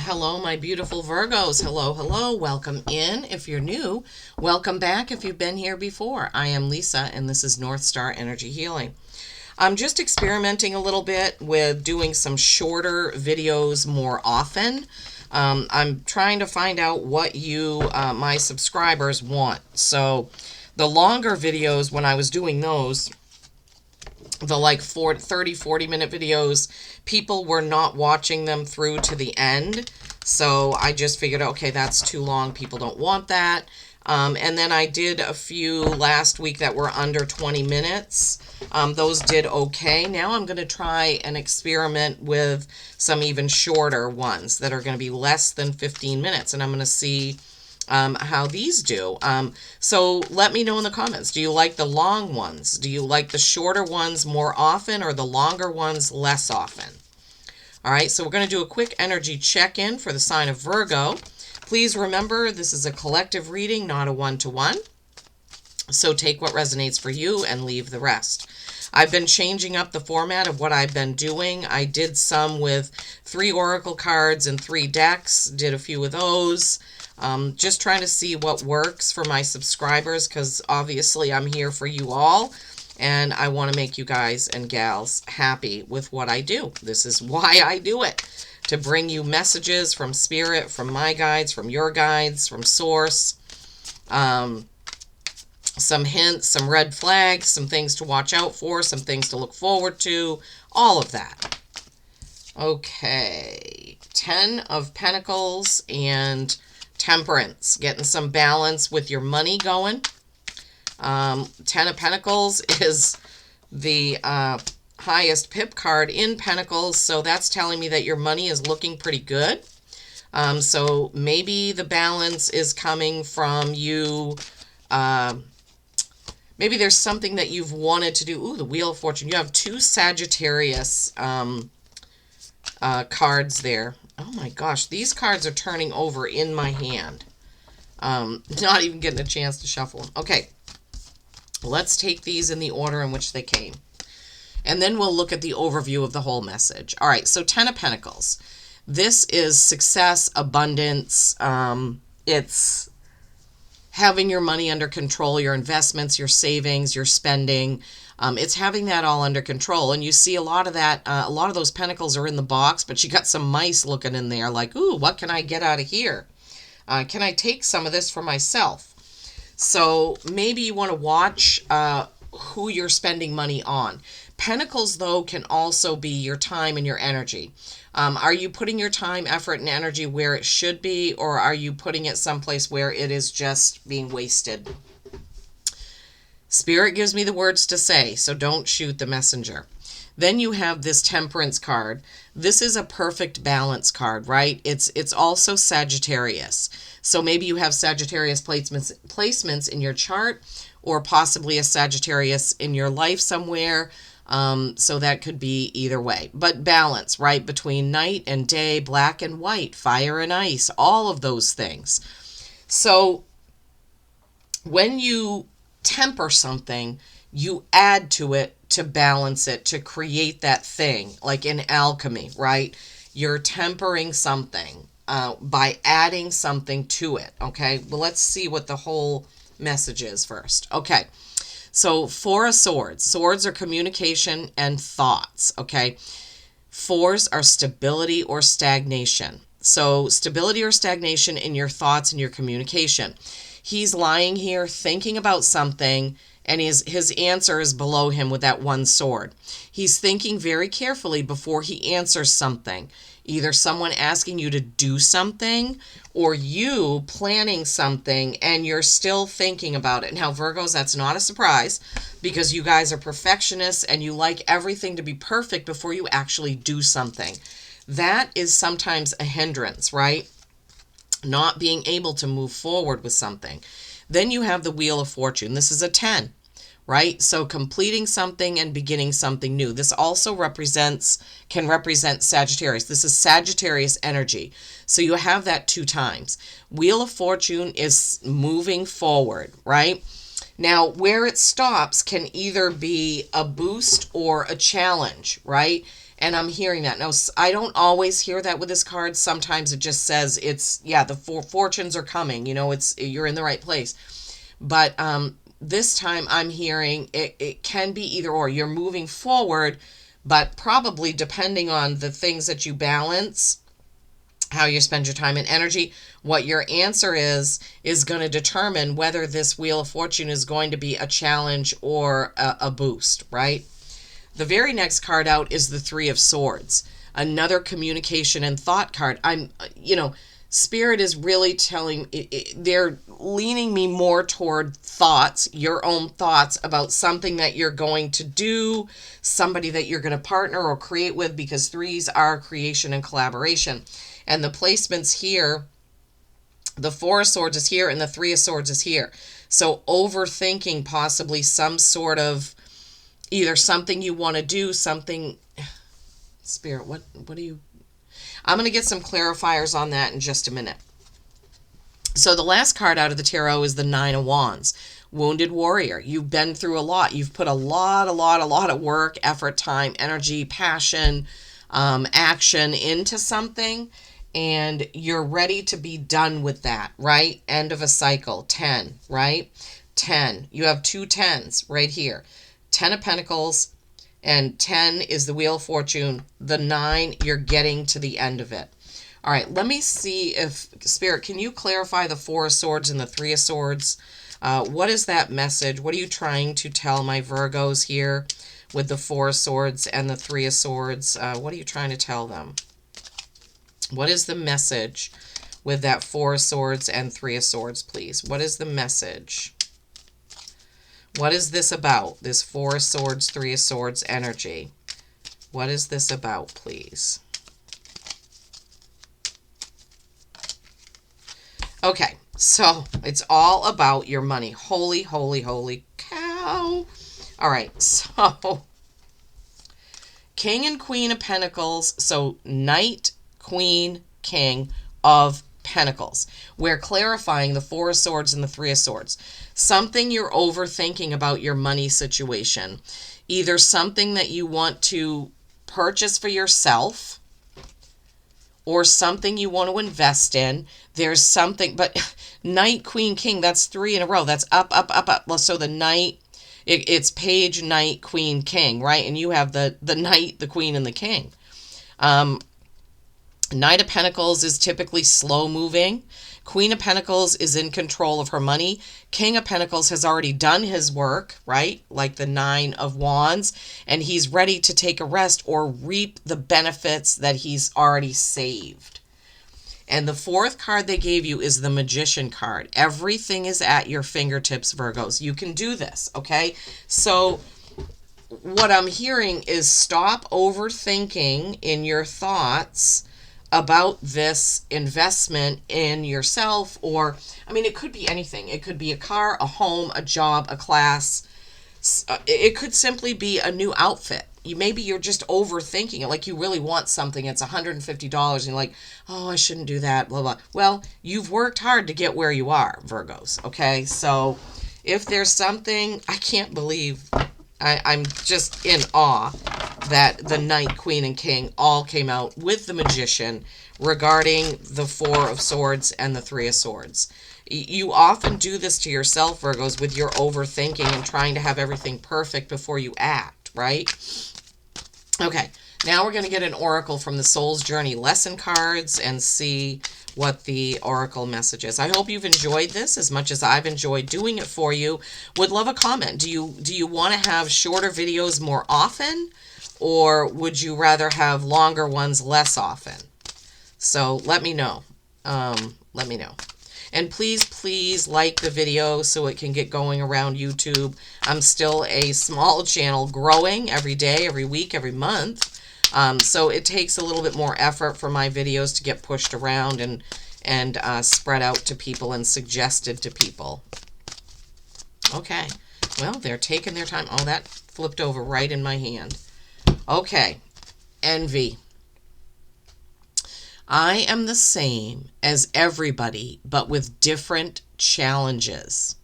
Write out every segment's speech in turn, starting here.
Hello, my beautiful Virgos. Hello, hello. Welcome in if you're new. Welcome back if you've been here before. I am Lisa, and this is North Star Energy Healing. I'm just experimenting a little bit with doing some shorter videos more often. I'm trying to find out what you, my subscribers, want. So the longer videos, when I was doing those, the like 30-40 minute videos, people were not watching them through to the end. So I just figured, okay, that's too long. People don't want that. And then I did a few last week that were under 20 minutes. Those did okay. Now I'm going to try and experiment with some even shorter ones that are going to be less than 15 minutes. And I'm going to see how these do. So let me know in the comments. Do you like the long ones? Do you like the shorter ones more often or the longer ones less often? All right, so we're going to do a quick energy check-in for the sign of Virgo. Please remember, this is a collective reading, not a one-to-one. So take what resonates for you and leave the rest. I've been changing up the format of what I've been doing. I did some with 3 oracle cards and 3 decks, did a few of those. Just trying to see what works for my subscribers, because obviously I'm here for you all, and I want to make you guys and gals happy with what I do. This is why I do it, to bring you messages from spirit, from my guides, from your guides, from source, some hints, some red flags, some things to watch out for, some things to look forward to, all of that. Okay, 10 of Pentacles and Temperance, getting some balance with your money going. 10 of Pentacles is the highest pip card in Pentacles, so that's telling me that your money is looking pretty good. So maybe the balance is coming from you. Maybe there's something that you've wanted to do. Ooh, the Wheel of Fortune. You have 2 Sagittarius cards there. Oh my gosh, these cards are turning over in my hand. Not even getting a chance to shuffle them. Okay, let's take these in the order in which they came. And then we'll look at the overview of the whole message. All right, so 10 of Pentacles. This is success, abundance. It's having your money under control, your investments, your savings, your spending. It's having that all under control. And you see a lot of that, a lot of those pentacles are in the box, but you got some mice looking in there like, ooh, what can I get out of here? Can I take some of this for myself? So maybe you want to watch who you're spending money on. Pentacles, though, can also be your time and your energy. Are you putting your time, effort, and energy where it should be, or are you putting it someplace where it is just being wasted? Spirit gives me the words to say, so don't shoot the messenger. Then you have this Temperance card. This is a perfect balance card, right? It's also Sagittarius. So maybe you have Sagittarius placements in your chart, or possibly a Sagittarius in your life somewhere. So that could be either way. But balance, right? Between night and day, black and white, fire and ice, all of those things. So when you temper something, you add to it to balance it, to create that thing, like in alchemy, right? You're tempering something by adding something to it, okay? Well, let's see what the whole message is first. Okay, so 4 of Swords. Swords are communication and thoughts, okay? 4s are stability or stagnation. So stability or stagnation in your thoughts and your communication. He's lying here thinking about something, and his answer is below him with that 1 sword. He's thinking very carefully before he answers something. Either someone asking you to do something, or you planning something and you're still thinking about it. Now, Virgos, that's not a surprise, because you guys are perfectionists and you like everything to be perfect before you actually do something. That is sometimes a hindrance, right? Not being able to move forward with something. Then you have the Wheel of Fortune. This is a 10, right? So completing something and beginning something new. This also can represent Sagittarius. This is Sagittarius energy. So you have that 2 times. Wheel of Fortune is moving forward, right? Now, where it stops can either be a boost or a challenge, right? And I'm hearing that. Now, I don't always hear that with this card. Sometimes it just says it's, yeah, the four fortunes are coming. You're in the right place. But this time I'm hearing it can be either or. You're moving forward, but probably depending on the things that you balance, how you spend your time and energy, what your answer is going to determine whether this Wheel of Fortune is going to be a challenge or a boost, right? The very next card out is the Three of Swords, another communication and thought card. Spirit is really telling, they're leaning me more toward thoughts, your own thoughts about something that you're going to do, somebody that you're going to partner or create with, because threes are creation and collaboration. And the placements here, the Four of Swords is here and the Three of Swords is here. So overthinking possibly some sort of, either something you want to do, something, Spirit, what do you, I'm going to get some clarifiers on that in just a minute. So the last card out of the tarot is the Nine of Wands, Wounded Warrior. You've been through a lot. You've put a lot of work, effort, time, energy, passion, action into something, and you're ready to be done with that, right? End of a cycle. 10, right? 10. You have two tens right here. 10 of Pentacles, and 10 is the Wheel of Fortune. The 9, you're getting to the end of it. All right, let me see if, Spirit, can you clarify the Four of Swords and the Three of Swords? What is that message? What are you trying to tell my Virgos here with the Four of Swords and the Three of Swords? What are you trying to tell them? What is the message with that Four of Swords and Three of Swords, please? What is the message? What is this about? This Four of Swords, Three of Swords energy. What is this about, please? Okay, so it's all about your money. Holy, holy, holy cow. All right, so King and Queen of Pentacles. So Knight, Queen, King of Pentacles. We're clarifying the Four of Swords and the Three of Swords. Something you're overthinking about your money situation. Either something that you want to purchase for yourself or something you want to invest in. There's something, but Knight, Queen, King, that's 3 in a row. That's up, up, up, up. Well, so the Knight, it's Page, Knight, Queen, King, right? And you have the Knight, the Queen, and the King. Knight of Pentacles is typically slow moving. Queen of Pentacles is in control of her money. King of Pentacles has already done his work, right? Like the Nine of Wands, and he's ready to take a rest or reap the benefits that he's already saved. And the fourth card they gave you is the Magician card. Everything is at your fingertips, Virgos. You can do this, okay? So what I'm hearing is stop overthinking in your thoughts about this investment in yourself, or, I mean, it could be anything. It could be a car, a home, a job, a class. It could simply be a new outfit. Maybe you're just overthinking it, like you really want something. It's $150 and you're like, oh, I shouldn't do that, blah, blah. Well, you've worked hard to get where you are, Virgos, okay? So if there's something, I can't believe, I'm just in awe that the Knight, Queen, and King all came out with the Magician regarding the Four of Swords and the Three of Swords. You often do this to yourself, Virgos, with your overthinking and trying to have everything perfect before you act, right? Okay, now we're going to get an oracle from the Soul's Journey lesson cards and see what the oracle message is. I hope you've enjoyed this as much as I've enjoyed doing it for you. Would love a comment. Do you want to have shorter videos more often, or would you rather have longer ones less often? So let me know. Let me know. And please like the video so it can get going around YouTube. I'm still a small channel, growing every day, every week, every month. So it takes a little bit more effort for my videos to get pushed around and spread out to people and suggested to people. Okay, well, they're taking their time. Oh, that flipped over right in my hand. Okay, envy. I am the same as everybody, but with different challenges.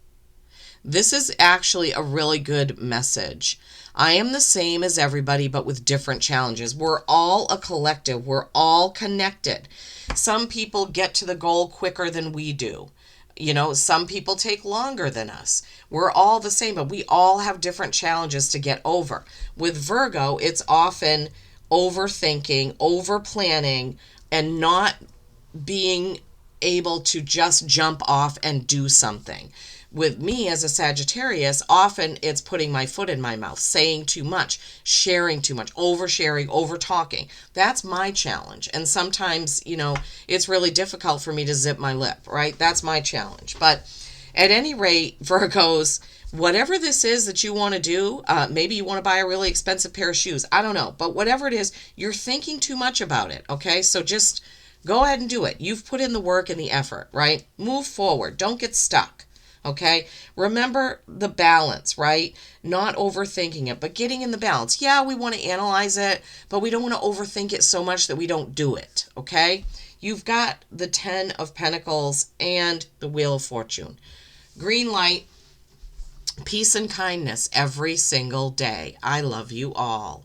This is actually a really good message. I am the same as everybody, but with different challenges. We're all a collective, we're all connected. Some people get to the goal quicker than we do. Some people take longer than us. We're all the same, but we all have different challenges to get over. With Virgo, it's often overthinking, over planning, and not being able to just jump off and do something. With me as a Sagittarius, often it's putting my foot in my mouth, saying too much, sharing too much, oversharing, over talking. That's my challenge. And sometimes, it's really difficult for me to zip my lip, right? That's my challenge. But at any rate, Virgos, whatever this is that you want to do, maybe you want to buy a really expensive pair of shoes. I don't know. But whatever it is, you're thinking too much about it, okay? So just go ahead and do it. You've put in the work and the effort, right? Move forward. Don't get stuck. Okay. Remember the balance, right? Not overthinking it, but getting in the balance. Yeah, we want to analyze it, but we don't want to overthink it so much that we don't do it. Okay. You've got the 10 of Pentacles and the Wheel of Fortune. Green light, peace and kindness every single day. I love you all.